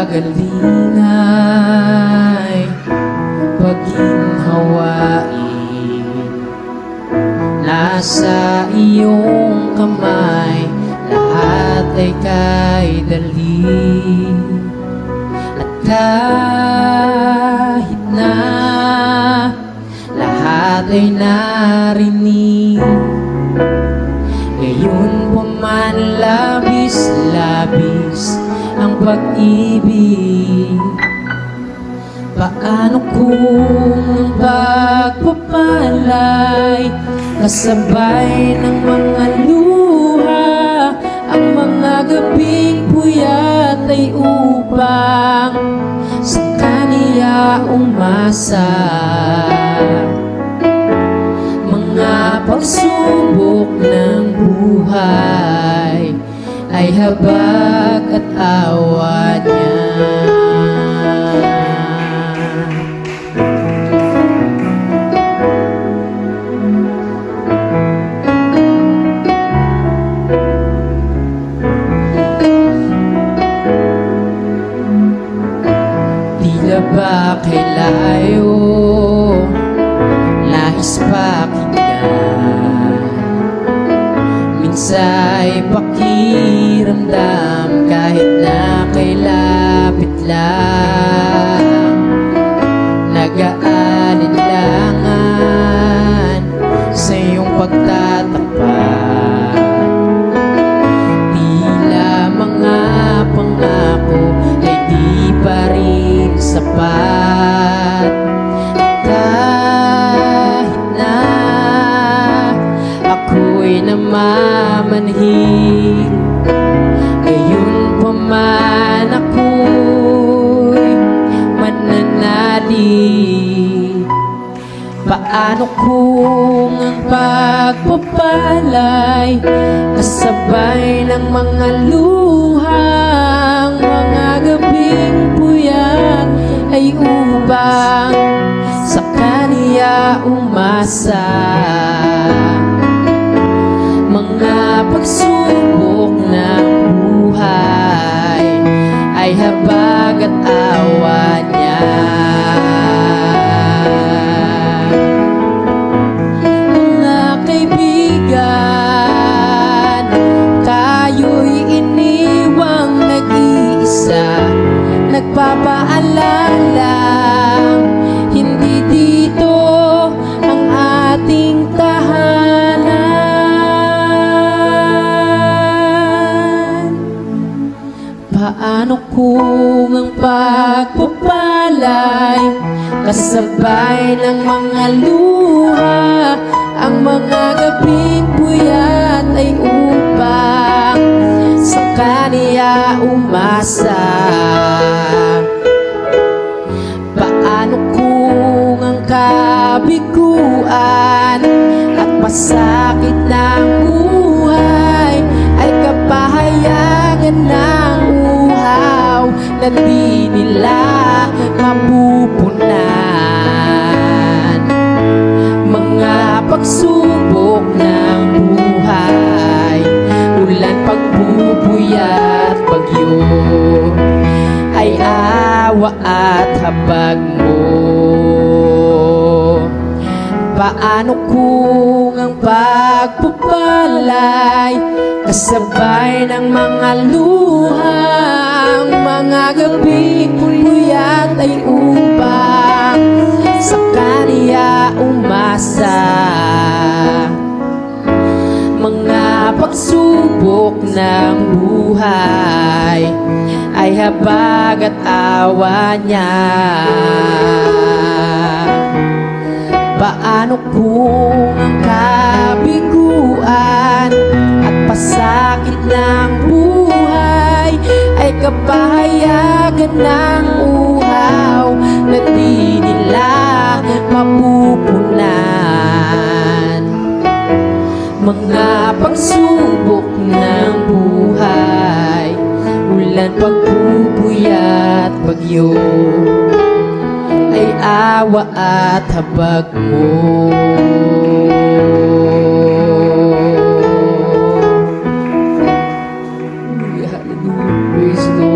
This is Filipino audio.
Kagalingay pagginhawain, nasa iyong kamay, lahat ay kay dali. At kahit na lahat ay narinig, ngayon pa man labis-labis ang pag-ibig. Paano kung ang pagpapalay kasabay ng mga luha, ang mga gabing puyat ay upang sa kaniya umasa. Mga pagsubok ng buhay ay habag at awa niya. Tila ba kay layo, nais pakinggan, minsa'y pakiramdam kahit na kay lapit lang. Nag-aalinlangan sa iyong pagtatapat, tila mga pangako ay di pa rin sapat. Kahit na ako'y namamanhid, ngayon pa man ako'y mananalig. Paano kung ang pagpapalay kasabay ng mga luhang, mga gabing puyat ay upang sa kaniya umasa. Mga pagsubok ng buhay ay habag at awa niya. Mga kaibigan, tayo'y iniwang nag-iisa, nagpapaalala hindi dito ang ating tahanan. Paano kung ang pagpapalay kasabay ng mga luha, ang mga gabing puyat ay upang sa kaniya umasa. Paano kung ang kabiguan at pasakit ng buhay ay kapahayagan ng uhaw na di nila mapupunan. Mga pagsubok ng buhay, ulan, pagbubuyat, bagyo, ay awa at habag mo. Paano kung ang pagpapalay kasabay ng mga luhang, mga gabing puyat ay upang sa kaniya umasa. Mga pagsubok ng buhay ay habag at awa niya. Paano kung ang kabiguan at pasakit ng buhay ay kapahayagan ng uhaw na di nila mapupunan. Mga pagsubok ng buhay, ulan, pagbubuyat, bagyo, ay awa at habag mo. Kristo.